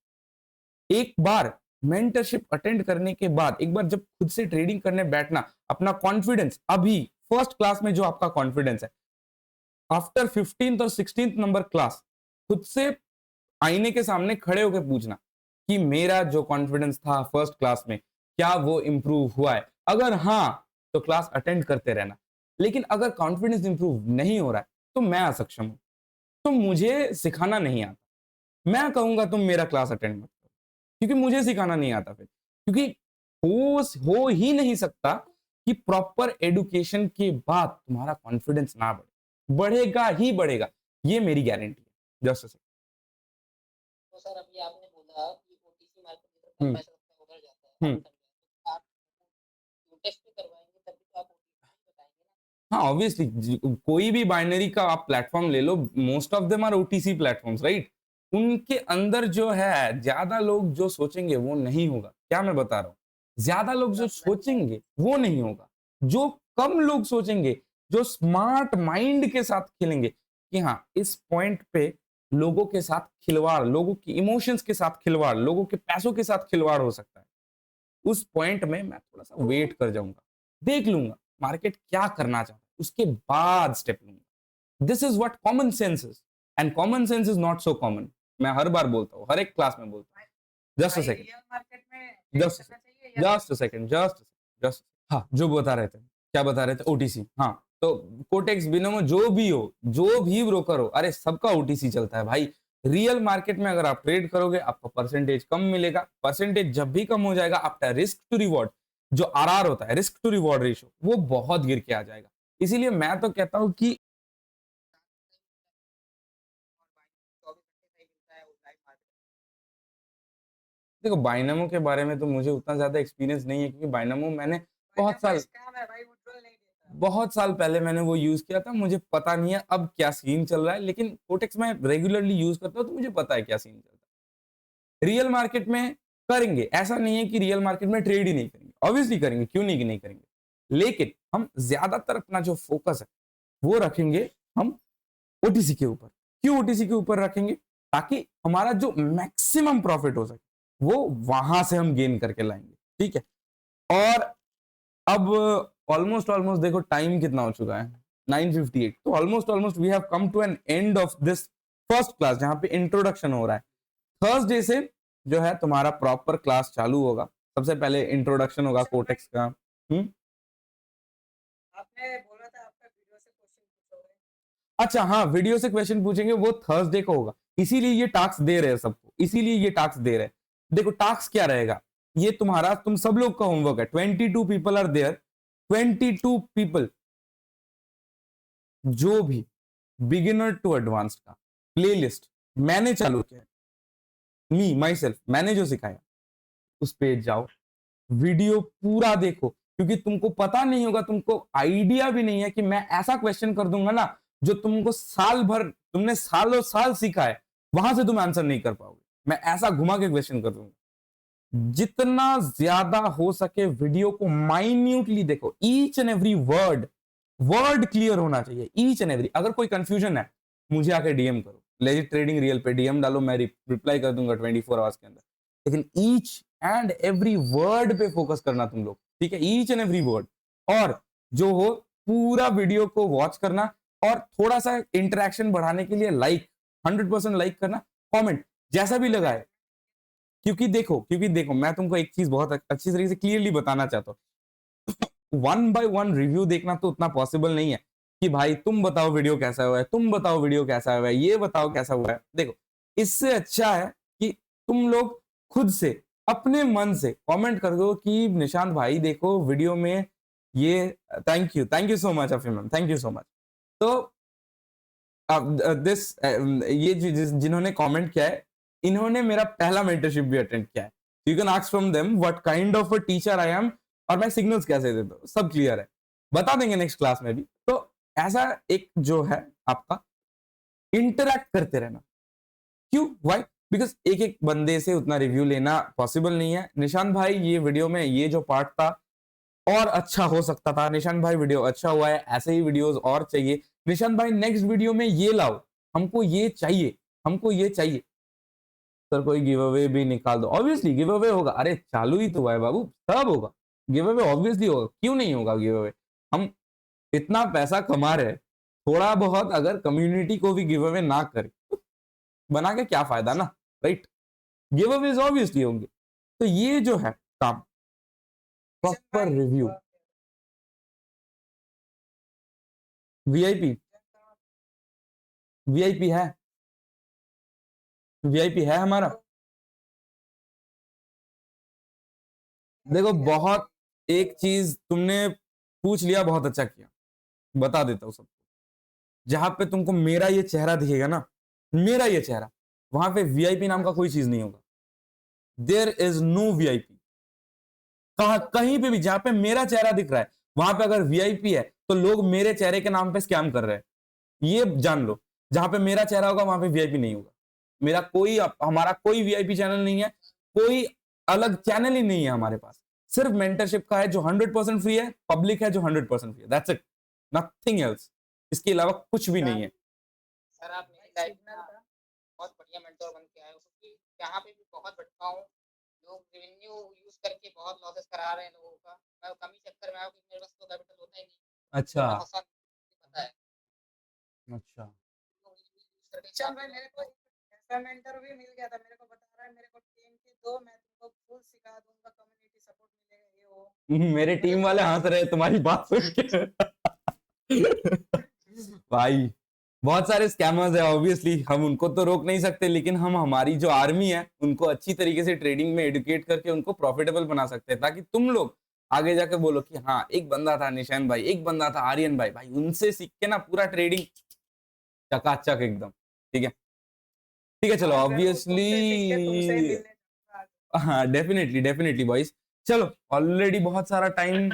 एक बार मेंटरशिप अटेंड करने के बाद, एक बार जब खुद से ट्रेडिंग करने बैठना, अपना कॉन्फिडेंस, अभी फर्स्ट क्लास में जो आपका कॉन्फिडेंस है, आफ्टर 15th और 16th नंबर क्लास, खुद से आईने के सामने खड़े होकर पूछना कि मेरा जो कॉन्फिडेंस था फर्स्ट क्लास में, क्या वो इंप्रूव हुआ है? अगर हाँ, तो क्लास अटेंड करते रहना। लेकिन अगर कॉन्फिडेंस इंप्रूव नहीं हो रहा है, तो मैं असक्षम हूं, तो मुझे सिखाना नहीं आता। मैं कहूंगा तुम मेरा क्लास अटेंड मत करो, क्योंकि मुझे सिखाना नहीं आता फिर। क्योंकि हो ही नहीं सकता कि प्रॉपर एडुकेशन के बाद तुम्हारा कॉन्फिडेंस ना बढ़ेगा ही बढ़ेगा, ये मेरी गारंटी है। जस्ट तो सर अभी आपने बोला कि ओटीसी मार्केट की तरफ कम पैसा लगता है, उधर जाता है, तो आप टेस्ट भी करवाएंगे तभी तो आप ओटीसी बताएंगे ना। हाँ, ऑब्वियसली कोई भी बाइनरी का आप प्लेटफॉर्म ले लो, most of them are OTC platforms, right. उनके अंदर जो है ज्यादा लोग जो सोचेंगे वो नहीं होगा, क्या मैं बता रहा हूँ, ज्यादा लोग जो सोचेंगे वो नहीं होगा। जो कम लोग सोचेंगे, जो स्मार्ट माइंड के साथ खेलेंगे कि हाँ इस पॉइंट पे लोगों के साथ खिलवाड़, लोगों की इमोशंस के साथ खिलवाड़, लोगों के पैसों के साथ खिलवाड़ हो सकता है, उस पॉइंट में मैं थोड़ा सा वेट कर जाऊंगा, देख लूंगा मार्केट क्या करना चाहता है, उसके बाद स्टेप लूंगा। This is what common sense is, and common sense is not so common. मैं हर बार बोलता हूँ, हर एक क्लास में बोलता हूँ। Just a second, just a second, just हाँ, जो बता रहे थे, क्या बता रहे थे? ओटीसी। हाँ, तो कोटेक्स, बिनोमो, जो भी हो, जो भी ब्रोकर हो, अरे सबका ओटीसी चलता है भाई। रियल मार्केट में अगर आप ट्रेड करोगे, आपका परसेंटेज कम मिलेगा। परसेंटेज जब भी कम हो जाएगा, आपका रिस्क टू रिवॉर्ड, जो आरआर होता है, रिस्क टू रिवॉर्ड रेशियो, वो बहुत गिर के आ जाएगा। इसीलिए मैं तो कहता हूं कि देखो, बाइनमो के बारे में तो मुझे उतना ज्यादा एक्सपीरियंस नहीं है, क्योंकि बाइनमो मैंने बहुत साल पहले मैंने वो यूज किया था, मुझे पता नहीं है अब क्या सीन चल रहा है। लेकिन कोटेक्स मैं रेगुलरली यूज करता हूँ, तो मुझे पता है क्या सीन चल रहा है। रियल मार्केट में करेंगे, ऐसा नहीं है कि रियल मार्केट में ट्रेड ही नहीं करेंगे, ऑब्वियसली करेंगे, क्यों नहीं करेंगे। लेकिन हम ज्यादातर अपना जो फोकस है वो रखेंगे हम ओटीसी के ऊपर। क्यों ओटीसी के ऊपर रखेंगे? ताकि हमारा जो मैक्सिमम प्रॉफिट हो सके वो वहां से हम गेन करके लाएंगे, ठीक है। और अब ऑलमोस्ट देखो टाइम कितना हो चुका है, 9:58, तो almost we have come to an end of this first class जहां पे इंट्रोडक्शन हो रहा है। थर्सडे से जो है तुम्हारा प्रॉपर क्लास चालू होगा। सबसे पहले इंट्रोडक्शन होगा कोटेक्स का। आपने बोला था आपका वीडियो से क्वेश्चन पूछोगे। अच्छा हाँ, वीडियो से क्वेश्चन पूछेंगे, वो थर्सडे को होगा, इसीलिए ये टास्क दे रहे हैं सबको, इसीलिए ये टास्क दे रहे हैं। देखो टास्क क्या रहेगा, ये तुम्हारा तुम सब लोग का होमवर्क है। 22 पीपल आर देयर, 22 पीपल जो भी बिगिनर टू एडवांस्ड का प्लेलिस्ट मैंने चालू किया, मी माई सेल्फ, मैंने जो सिखाया उस पे जाओ, वीडियो पूरा देखो, क्योंकि तुमको पता नहीं होगा, तुमको आइडिया भी नहीं है कि मैं ऐसा क्वेश्चन कर दूंगा ना जो तुमको साल भर, तुमने सालों साल सीखा है, वहां से तुम आंसर नहीं कर पाओगे। मैं ऐसा घुमा के क्वेश्चन कर दूंगा। जितना ज्यादा हो सके वीडियो को माइन्यूटली देखो, each and every word clear होना चाहिए, ईच एंड एवरी। अगर कोई कंफ्यूजन है मुझे आके डीएम करो, लेजिट ट्रेडिंग रियल पे डीएम डालो, मैं रिप्लाई कर दूंगा 24 आवर्स के अंदर। लेकिन ईच एंड एवरी वर्ड पे फोकस करना तुम लोग, ठीक है, ईच एंड एवरी वर्ड। और जो हो पूरा वीडियो को वॉच करना, और थोड़ा सा इंटरेक्शन बढ़ाने के लिए लाइक, 100% लाइक करना, कमेंट जैसा भी लगा है। क्योंकि देखो मैं तुमको एक चीज बहुत अच्छी तरीके से क्लियरली बताना चाहता हूँ। 1 बाय 1 रिव्यू देखना तो उतना पॉसिबल नहीं है कि भाई तुम बताओ वीडियो कैसा हुआ है, तुम बताओ वीडियो कैसा हुआ है, ये बताओ कैसा हुआ है। देखो इससे अच्छा है कि तुम लोग खुद से अपने मन से कमेंट कर दो कि निशांत भाई देखो वीडियो में ये, थैंक यू सो मच अफीम ma'am, thank you so much. तो दिस ये जिन्होंने कमेंट किया है, इन्होंने मेरा पहला मेंटरशिप भी अटेंड किया है। You can ask from them what kind of a teacher I am, और मैं सिग्नल्स कैसे देता हूँ, सब क्लियर है, बता देंगे नेक्स्ट क्लास में भी। तो ऐसा एक जो है आपका इंटरैक्ट करते रहना। क्यों, व्हाई? बिकॉज एक एक बंदे से उतना रिव्यू लेना पॉसिबल नहीं है। निशांत भाई ये वीडियो में ये जो पार्ट था और अच्छा हो सकता था, निशांत भाई वीडियो अच्छा हुआ है, ऐसे ही वीडियोस और चाहिए, निशांत भाई नेक्स्ट वीडियो में ये लाओ, हमको ये चाहिए, हमको ये चाहिए। सर कोई गिव अवे भी निकाल दो, ऑब्वियसली गिव अवे होगा, अरे चालू ही तो हुआ है बाबू, सब होगा गिव अवे, ऑब्वियसली होगा, क्यों नहीं होगा गिव अवे। हम इतना पैसा कमा रहे हैं, थोड़ा बहुत अगर कम्युनिटी को भी गिव अवे ना करे तो बना के क्या फायदा ना, राइट। गिव अवे ऑब्वियसली होंगे। तो ये जो है काम, प्रॉपर रिव्यू, वीआईपी, वीआईपी है, वीआईपी है हमारा। देखो बहुत, एक चीज तुमने पूछ लिया, बहुत अच्छा किया, बता देता हूँ सबको। जहां पे तुमको मेरा ये चेहरा दिखेगा ना, मेरा ये चेहरा, वहां पे वीआईपी नाम का कोई चीज नहीं होगा। There is no VIP. कहीं पे भी जहां पे मेरा चेहरा दिख रहा है वहां पे अगर वीआईपी है तो लोग मेरे चेहरे के नाम पे स्कैम कर रहे हैं, ये जान लो। जहां पे मेरा चेहरा होगा वहां पे वीआईपी नहीं होगा। मेरा कोई, हमारा कोई वीआईपी चैनल नहीं है, कोई अलग चैनल ही नहीं है हमारे पास। सिर्फ मेंटरशिप का है जो 100% फ्री है, पब्लिक है जो 100% फ्री है, दैट्स इट, नथिंग एल्स। इसके अलावा कुछ भी नहीं है। सर आप मेरी लाइफ में बहुत बढ़िया मेंटर बन के आए हो, क्योंकि यहाँ पे भी बहुत भटका हूँ, लोग रेवेन्यू यूज करके बहुत लॉसेस करा रहे हैं लोगों का। मैं कमी चक्कर में आया कि मेरे पास तो कैपिटल होता ही नहीं। अच्छा पता है। अच्छा, चल भाई मेरे को ऐसा मेंटर भी मिल गया था, मेरे को बता रहा है मेरे को टीम के दो, मैं तुमको फुल सिखा दूंगा, कम्युनिटी सपोर्ट मिलेगा, ये वो। मेरे टीम वाले हंस रहे तुम्हारी बात सुन के। भाई बहुत सारे स्कैमर्स है, ऑब्वियसली हम उनको तो रोक नहीं सकते, लेकिन हम हमारी जो आर्मी है उनको अच्छी तरीके से ट्रेडिंग में एडुकेट करके उनको प्रॉफिटेबल बना सकते हैं, ताकि तुम लोग आगे जाके बोलो कि हाँ एक बंदा था निशान भाई, एक बंदा था आर्यन भाई, भाई उनसे सीख के ना पूरा ट्रेडिंग चकाचक एकदम। ठीक है, ठीक है, चलो ऑब्वियसली, हाँ डेफिनेटली डेफिनेटली बॉयज, चलो ऑलरेडी बहुत सारा टाइम।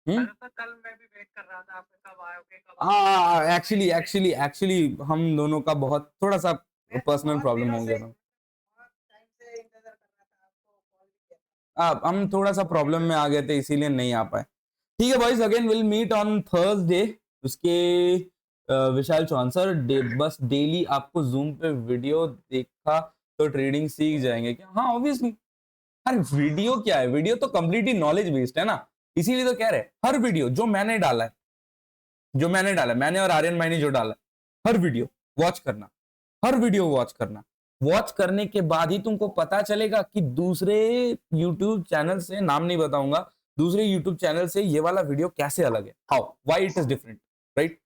कल मैं भी वेट कर रहा था आपके कब आओगे कब हाँ एक्चुअली हम दोनों का बहुत थोड़ा सा पर्सनल प्रॉब्लम हो गया था। हम थोड़ा सा प्रॉब्लम में आ गए थे, इसीलिए नहीं आ पाए। ठीक है boys, again will meet on Thursday. उसके विशाल चौहान सर बस डेली आपको जूम पे वीडियो देखा तो ट्रेडिंग सीख जाएंगे क्या? हाँ ऑब्वियसली। अरे वीडियो क्या है, वीडियो तो कंप्लीटली नॉलेज बेस्ड है ना, इसीलिए तो कह रहे हैं हर वीडियो जो मैंने डाला है, मैंने और आर्यन भाई ने जो डाला है, हर वीडियो वॉच करना, हर वीडियो वॉच करना। वॉच करने के बाद ही तुमको पता चलेगा कि दूसरे यूट्यूब चैनल से, नाम नहीं बताऊंगा, दूसरे यूट्यूब चैनल से ये वाला वीडियो कैसे अलग है, how why it is different, right?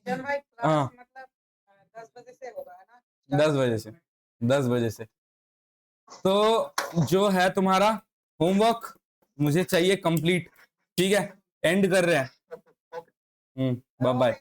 जन भाई हाँ क्लास मतलब 10 बजे से होगा है ना? 10 बजे से, 10 बजे से। तो जो है तुम्हारा होमवर्क मुझे चाहिए कंप्लीट, ठीक है? एंड कर रहे हैं। Bye bye.